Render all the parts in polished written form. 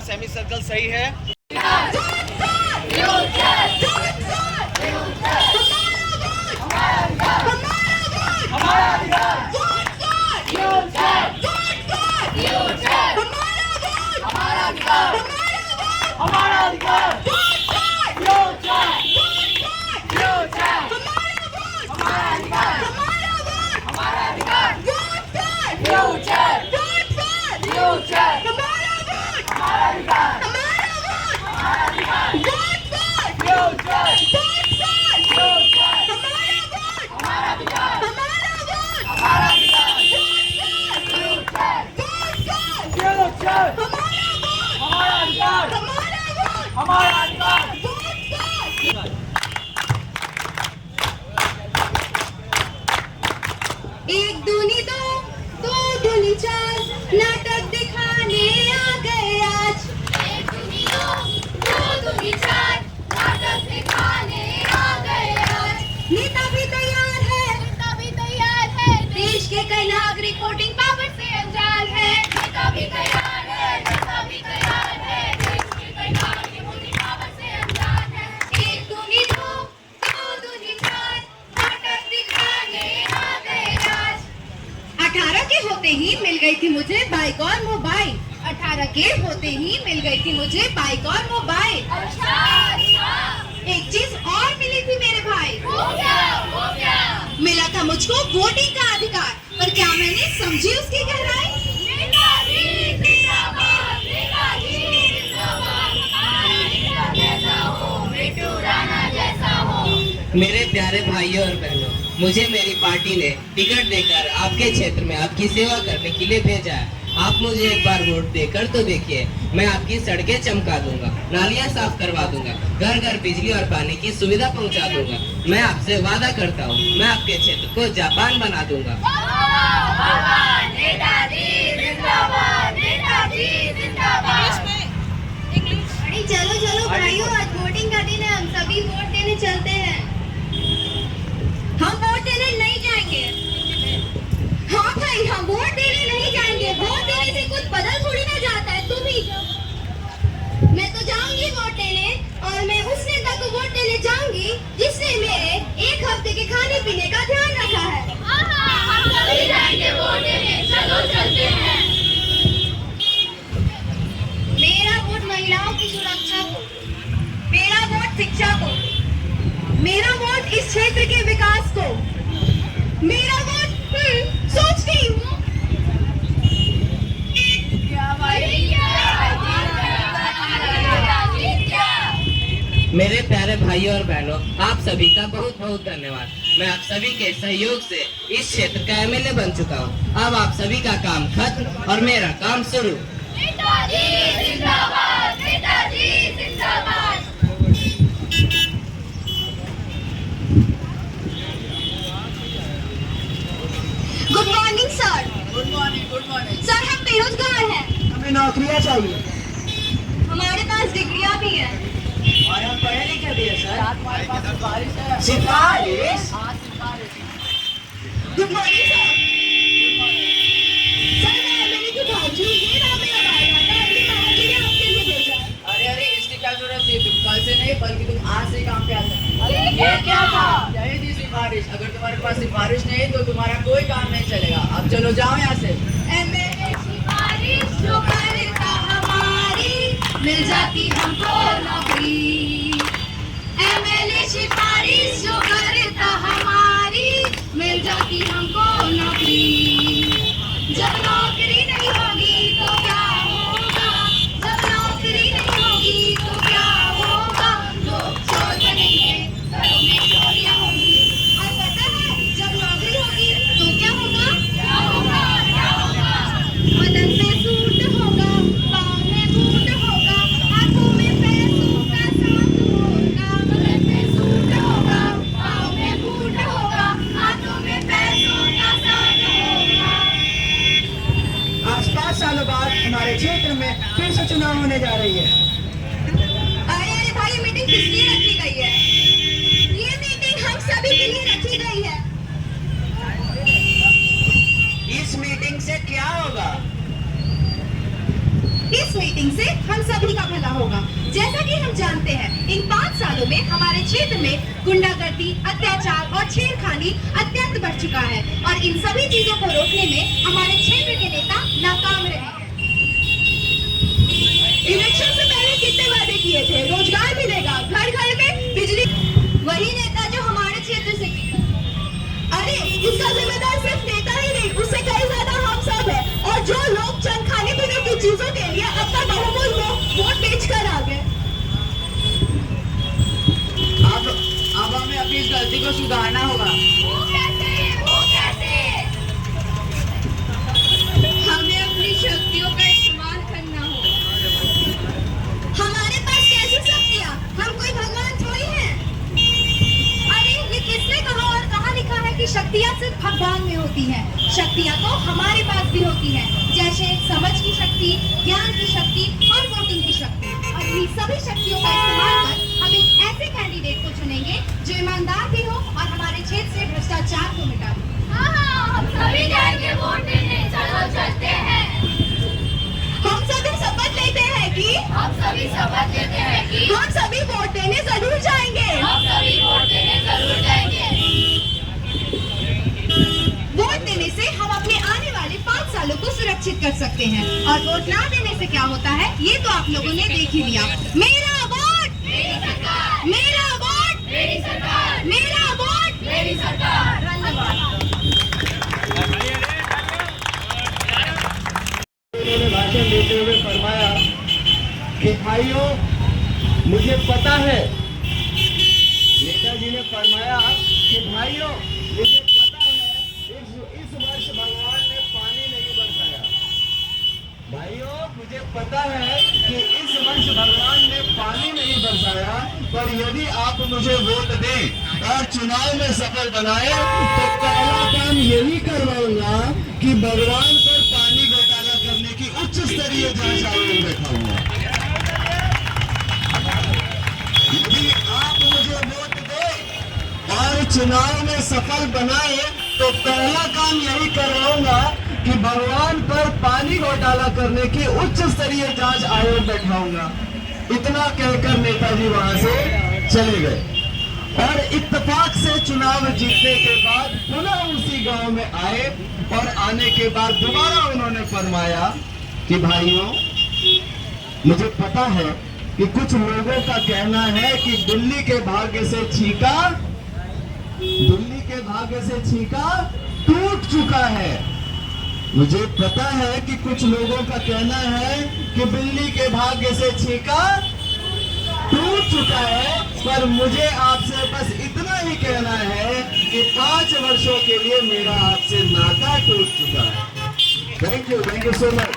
Semi circle सही है। एक दूनी दो दूनी चार, नाटक दिखाने आ गए आज। एक दूनी दो दूनी चार, नाटक दिखाने आ गए आज। नेता भी तैयार है, देश के कई नागरिक वोटिंग पावर से अनजान है। नेता भी तैयार है, देश के कई नागरिक वोटिंग पावर से अनजान है। एक दूनी दो दूनी चार, नाटक दिखाने आ गए आज। 18 के होते ही मिल गई थी मुझे बाइक और मोबाइल। 18 के होते ही मिल गई थी मुझे बाइक और मोबाइल। अच्छा। एक चीज और मिली थी मेरे भाई। वो क्या? मिला था मुझको वोटिंग का अधिकार। पर क्या मैंने समझी उसकी गहराई? नेताजी जिंदाबाद, नेताजी जिंदाबाद, हमारा नेता कैसा हो, बिट्टू राणा जैसा हो। मेरे प्यारे भाइयों और बहनों, मुझे मेरी पार्टी ने टिकट देकर आपके क्षेत्र में आपकी सेवा करने के लिए भेजा है। आप मुझे एक बार वोट देकर तो देखिए, मैं आपकी सड़कें चमका दूंगा, नालियां साफ करवा दूंगा, घर घर बिजली और पानी की सुविधा पहुंचा दूंगा। मैं आपसे वादा करता हूं, मैं आपके क्षेत्र को जापान बना दूंगा। नेताजी जिंदाबाद, नेताजी जिंदाबाद। अरे चलो भाइयों, आज वोटिंग का दिन है, हम सभी वोट देने चलते हैं। हम वोट देने नहीं जाएंगे। हाँ भाई, हम वोट देने नहीं जाएंगे। वोट देने से कुछ बदल थोड़ी ना जाता है। तुम ही जाओ। मैं तो जाऊंगी वोट देने, और मैं उस नेता को वोट देने जाऊंगी जिसने मेरे एक हफ्ते के खाने पीने का ध्यान रखा है। हम सभी जाएंगे वोट देने, चलो चलते हैं। मेरा वोट महिलाओं की सुरक्षा को, मेरा वोट शिक्षा को, मेरा वोट इस क्षेत्र के विकास को, मेरा वोट सोचती हूँ। मेरे प्यारे भाइयों और बहनों, आप सभी का बहुत बहुत धन्यवाद। मैं आप सभी के सहयोग से इस क्षेत्र का एमएलए बन चुका हूँ। अब आप सभी का काम खत्म और मेरा काम शुरू। नेताजी जिंदाबाद, नेताजी जिंदाबाद। Good morning sir. Good morning. Sir, हम बेरोजगार हैं। हमें नौकरियां चाहिए। हमारे पास डिग्रियां भी हैं। और हम पढ़े लिखे भी है सर। हमारे पास सिफारिश है। सिफारिश? Good morning sir. सर, मैंने जो भाजी, ये रहा मेरा बायोडाटा, अपनी भाजी ने आपके लिए भेजा है। अरे इसकी क्या जरूरत थी? तुम कल से नहीं बल्कि तुम आज से काम पे आ सकते। ये क्या था? यही थी सिफारिश। अगर तुम्हारे पास सिफारिश नहीं तो तुम्हारा कोई काम नहीं चलेगा। अब चलो जाओ यहाँ से। एमएलए सिफारिश जो करता हमारी, मिल जाती हमको नौकरी। एमएलए सिफारिश जो करता हमारी, मिल जाती हमको नौकरी। जब नौकरी नहीं होगी तो क्या होगा? जब नौकरी नहीं होगी तो क्या होगा? लोग चोर बनेंगे, घरों में चोरियां होंगी। और पता है, जब नौकरी होगी तो क्या होगा? बदन पे सूट होगा, पाँव में बूट होगा, हाथों में पैसों का साथ होगा। बदन पे सूट होगा, पाँव में बूट होगा, हाथों में पैसों का साथ होगा। आज 5 सालों बाद हमारे क्षेत्र में फिर से चुनाव होने जा रही है। अरे भाई, ये मीटिंग किस लिए रखी गई है? ये मीटिंग हम सभी के लिए रखी गई है। इस मीटिंग से क्या होगा? इस मीटिंग से हम सभी का भला होगा। जैसा कि हम जानते हैं, इन 5 सालों में हमारे क्षेत्र में गुंडागर्दी, अत्याचार और छेड़खानी अत्यंत बढ़ चुका है और इन सभी चीजों को रोकने में हमारे क्षेत्र के नेता नाकाम रहे हैं। इलेक्शन से पहले कितने वादे किए थे? रोजगार मिलेगा, घर घर में बिजली। वही नेता जो हमारे क्षेत्र से, अरे इसका जिम्मेदार सिर्फ नेता ही नहीं, उससे कई ज्यादा हम सब है। और जो लोग चंद खाने पीने की चीजों के लिए अपना बहुमूल्य वोट बेचकर आ गए। अब हमें अपनी इस गलती को सुधारना होगा। वो कैसे? हमें अपनी शक्तियों का इस्तेमाल करना होगा। हमारे पास कैसी शक्तियाँ? हम कोई भगवान थोड़ी हैं। अरे ये किसने कहा और कहाँ लिखा है कि शक्तियाँ सिर्फ भगवान में होती हैं? शक्तियाँ तो हमारे पास भी होती हैं, जैसे समझ की शक्ति, ज्ञान की शक्ति और वोटिंग की शक्ति। और इन्हीं सभी शक्तियों का इस्तेमाल कर हम एक ऐसे कैंडिडेट को चुनेंगे जो ईमानदार भी हो और हमारे क्षेत्र से भ्रष्टाचार को मिटा दे। हाँ, हम सभी जाएंगे वोट देने, चलो चलते हैं। हम सभी शपथ लेते हैं कि हम सभी वोट देने जरूर जाएंगे। वोट देने से हम अपने आने वाले 5 सालों को सुरक्षित कर सकते हैं और वोट ना देने से क्या होता है ये तो आप लोगों ने देख ही लिया। मेरा वोट मेरी सरकार, मेरा वोट मेरी सरकार, मेरा वोट मेरी सरकार। धन्यवाद। उन्होंने भाषण देते हुए फरमाया कि भाइयों मुझे पता है, नेताजी ने फरमाया कि भाइयों मुझे पता है इस वर्ष भगवान ने पानी नहीं बरसाया। भाइयों मुझे पता है कि इस वर्ष भगवान ने पानी नहीं बरसाया, पर यदि आप मुझे वोट दें और चुनाव में सफल बनाए तो पहला काम यही करवाऊंगा कि भगवान पर पानी घोटाला करने की उच्च स्तरीय जांच आयोग बैठाऊंगा। यदि आप मुझे वोट दें और चुनाव में सफल बनाए तो पहला काम यही करवाऊंगा कि भगवान पर पानी घोटाला करने की उच्च स्तरीय जांच आयोग बैठाऊंगा। इतना कहकर नेताजी वहां से चले गए और इत्तेफाक से चुनाव जीतने के बाद पुनः उसी गांव में आए और आने के बाद दोबारा उन्होंने फरमाया कि भाइयों मुझे पता है कि कुछ लोगों का कहना है कि दिल्ली के भाग्य से छीका टूट चुका है। मुझे पता है कि कुछ लोगों का कहना है कि बिल्ली के भाग्य से छीका टूट चुका है, पर मुझे आपसे बस इतना ही कहना है कि 5 वर्षों के लिए मेरा आपसे नाता टूट चुका है। Thank you so much.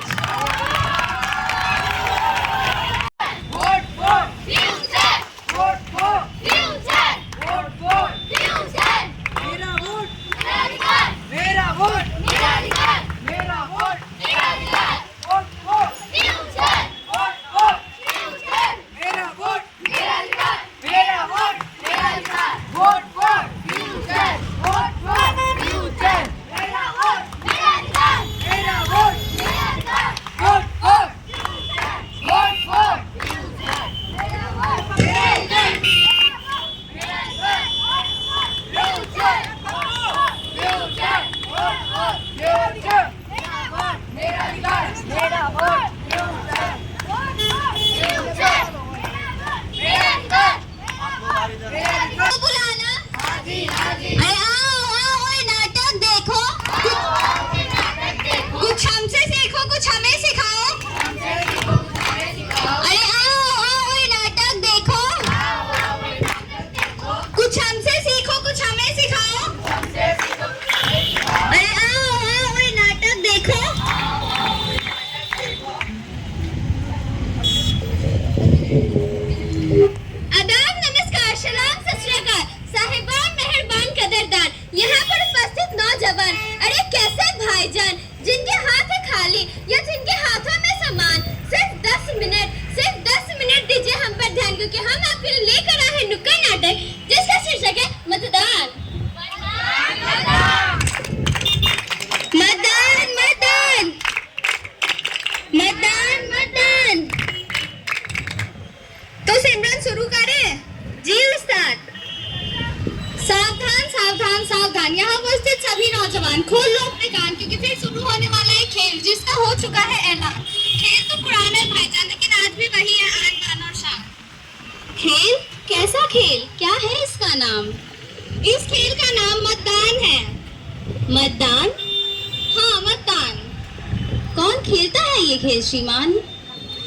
श्रीमान,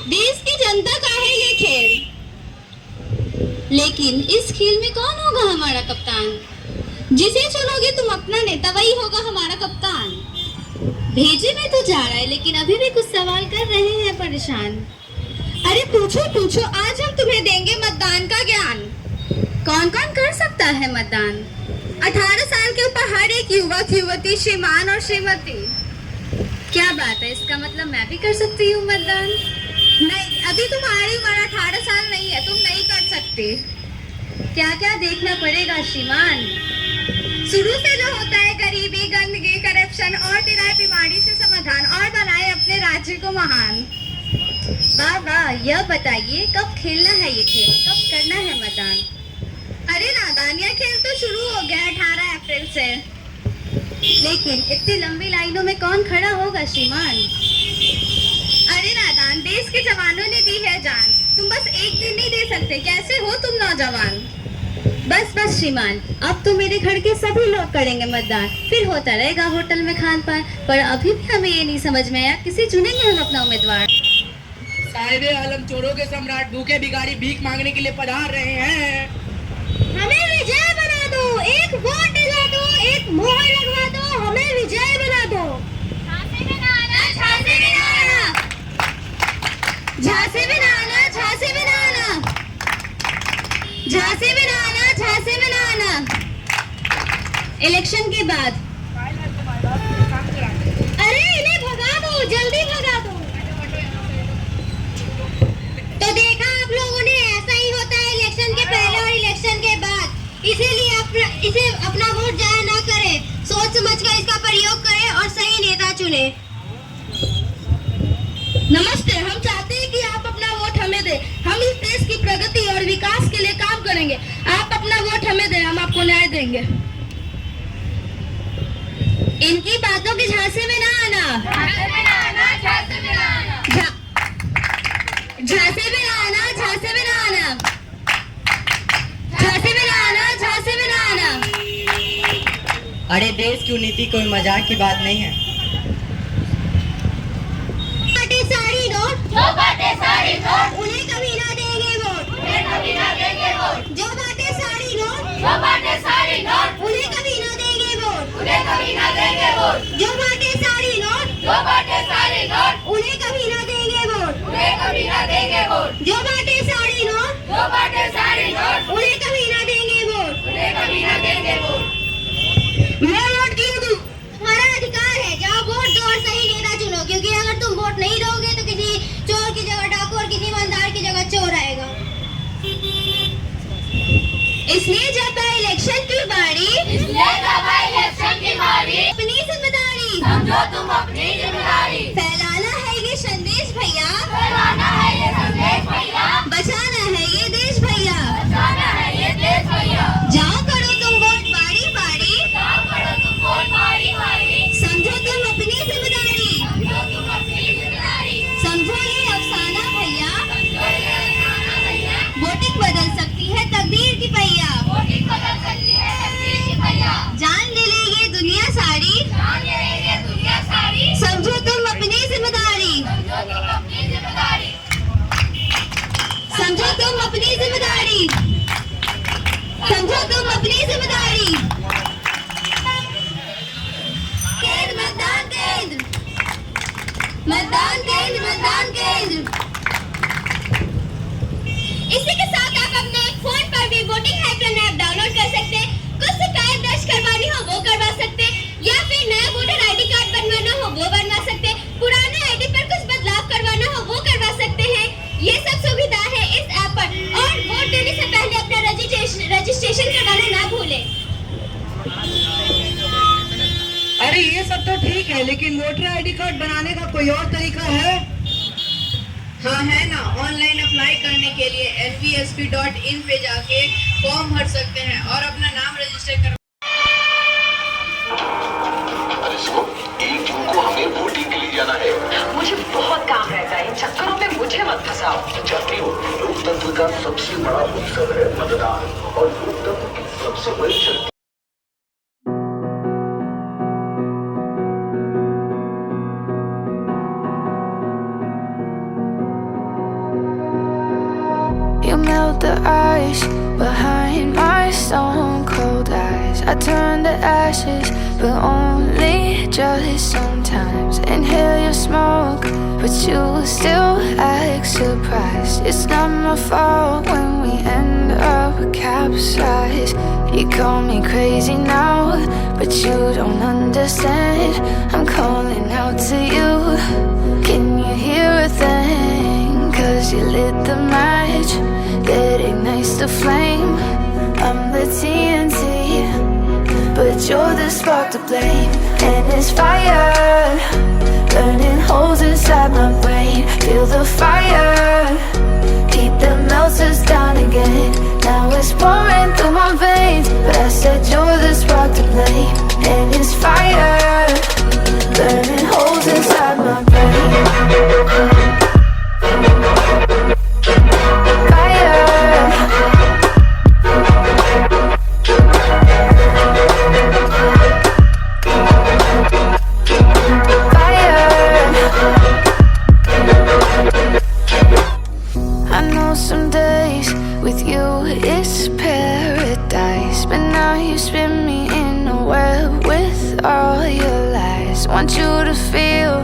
देश की जनता का है ये खेल, लेकिन इस खेल में कौन होगा हमारा कप्तान? जिसे चुनोगे तुम अपना नेता वही होगा हमारा कप्तान। भेजे में तो जा रहा है लेकिन अभी भी कुछ सवाल कर रहे हैं परेशान। अरे पूछो पूछो, आज हम तुम्हें देंगे मतदान का ज्ञान। कौन कौन कर सकता है मतदान? 18 साल के ऊपर हर एक युवक युवती, श्रीमान और श्रीमती। क्या बात है, इसका मतलब मैं भी कर सकती हूँ मतदान? नहीं, अभी तुम्हारी उम्र 18 साल नहीं है, तुम नहीं कर सकते। क्या क्या देखना पड़ेगा श्रीमान? शुरू से जो होता है गरीबी, गंदगी, करप्शन और दिलाए बीमारी से समाधान और बनाए अपने राज्य को महान। वाह वाह, यह बताइए कब खेलना है ये खेल, कब करना है मतदान? अरे नादान, यह खेल तो शुरू हो गया 18 अप्रैल से, लेकिन इतनी लंबी लाइनों में कौन खड़ा होगा श्रीमान? अरे नादान, देश के जवानों ने दी है जान, तुम बस एक दिन नहीं दे सकते, कैसे हो तुम नौजवान? बस बस श्रीमान, अब तो मेरे घर के सभी लोग करेंगे मतदान, फिर होता रहेगा होटल में खान पान। पर अभी भी हमें ये नहीं समझ में आया, किसे चुनेंगे हम अपना उम्मीदवार? साहिबे आलम, चोरों के सम्राट, भूखे भिखारी भीख मांगने के लिए पधार रहे हैं। हमें विजय बना दो, एक वोट दिला दो, एक मोहर लगवा दो, हमें विजय बना दो। झांसी में ना आना, झांसी में ना आना, झांसी में ना आना, झांसी में ना आना, झांसी में ना आना, झांसी में ना आना। इलेक्शन के बाद अरे इन्हें भगा दो, जल्दी भगा दो। तो देखा आप लोगों ने, ऐसा ही होता है इलेक्शन के पहले और इलेक्शन के बाद। इसीलिए इसे अपना वोट जाया ना करें, सोच समझ कर इसका प्रयोग करें और सही नेता चुने। नमस्ते, हम चाहते हैं कि आप अपना वोट हमें दें। हम इस देश की प्रगति और विकास के लिए काम करेंगे। आप अपना वोट हमें दें, हम आपको न्याय देंगे। इनकी बातों की झांसे में ना आना, झांसे में ना आना, झांसे में ना आना, झांसे में ना आना, झांसे में ना आना, झांसे में ना आना, झांसे में ना आना। अरे देश की नीति कोई मजाक की बात नहीं है। बाटे साड़ी नोट, जो बाटे साड़ी नोट, उन्हें कभी ना देंगे वोट, उन्हें कभी ना देंगे वोट। जो बाटे साड़ी नोट, जो बाटे साड़ी नोट, उन्हें कभी ना देंगे वोट, उन्हें कभी ना देंगे वोट। जो बाटे साड़ी नोट, जो बाटे साड़ी नोट, उन्हें कभी ना देंगे वोट, उन्हें कभी ना देंगे वोट। जो बाटे साड़ी नोट, जो बाटे साड़ी नोट, उन्हें कभी ना देंगे वोट, उन्हें कभी ना देंगे वोट। मैं वोट क्यों दूं? तुम्हारा अधिकार है, जाओ वोट दो और सही नेता चुनो, क्योंकि अगर तुम वोट नहीं दोगे तो किसी चोर की जगह डाकू और किसी ईमानदार की जगह चोर आएगा। इसलिए जब है इलेक्शन की बारी, इसलिए जब है इलेक्शन की बारी, अपनी जिम्मेदारी समझो तुम, अपनी जिम्मेदारी। फैलाना है ये संदेश भैया, फैलाना है ये संदेश भैया, बचाना है ये देश भैया, बचाना है ये देश भैया। जाओ करो तुम वोट बारी बारी, जाओ करो तुम वोट बारी बारी। समझो तुम अपनी जिम्मेदारी, समझो तुम अपनी जिम्मेदारी। समझो ये अफसाना भैया, समझो ये अफसाना भैया। वोटिंग बदल सकती है तकदीर की पहिया, वोटिंग बदल सकती है तकदीर की पहिया। जान ले ये दुनिया सारी, जान ले ये दुनिया सारी। समझो तुम अपनी जिम्मेदारी, समझो तुम अपनी जिम्मेदारी, समझो तुम अपनी जिम्मेदारी, समझो तुम अपनी जिम्मेदारी। केंद्र मतदान केंद्र, मतदान केंद्र, मतदान केंद्र। इसी के साथ आप अपने फोन पर भी वोटिंग हेल्पलाइन ऐप डाउनलोड कर सकते हैं। कुछ शिकायत दर्ज करवानी हो वो करवा सकते हैं, या फिर नया वोटर आईडी कार्ड बनवाना हो वो बनवा सकते हैं, पुराने आईडी पर कुछ बदलाव करवाना हो वो करवा सकते हैं। ये सब सुविधा है इस ऐप पर। और वोट देने से पहले अपना रजिस्ट्रेशन करवाना ना भूलें। अरे ये सब तो ठीक है, लेकिन वोटर आईडी कार्ड बनाने का कोई और तरीका है? हाँ है ना, ऑनलाइन अप्लाई करने के लिए nvsp.in पे जाके फॉर्म भर सकते हैं और अपना नाम रजिस्टर कर। एक जून को हमें वोटिंग के लिए जाना है। मुझे बहुत काम रहता है, इन चक्करों में मुझे मत फंसाओ। जानती हो, लोकतंत्र का सबसे बड़ा उत्सव है मतदान, और लोकतंत्र की सबसे बड़ी शक्ति You melt the ice behind my stone cold eyes. I turn to ashes, but only just sometimes. Inhale your smoke, but you still act surprised. It's not my fault when we end up capsized. You call me crazy now, but you don't understand. I'm calling out to you. Can you hear a thing? 'Cause you lit the match that ignites the flame. I'm the TNT, but you're the spark to blame. And it's fire, burning holes inside my brain. Feel the fire, heat that melts us down again. Now it's pouring through my veins, but I said you're the spark to blame. And it's fire, burning holes inside my brain. Some days with you it's paradise, but now you spin me in a web with all your lies. Want you to feel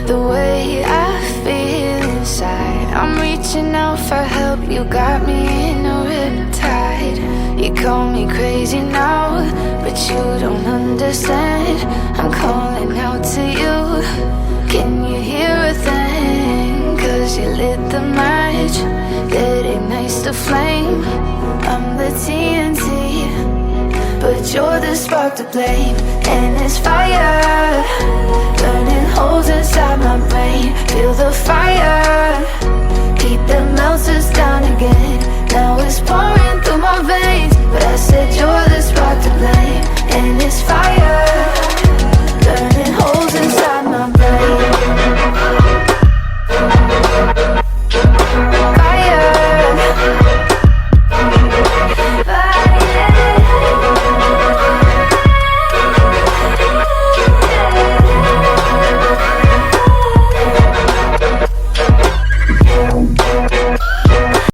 the way I feel inside. I'm reaching out for help, you got me in a riptide. You call me crazy now, but you don't understand. I'm calling out to you. Can you hear a thing? 'Cause you lit the match that ignites the flame. I'm the TNT, but you're the spark to blame. And it's fire, burning holes inside my brain. Feel the fire,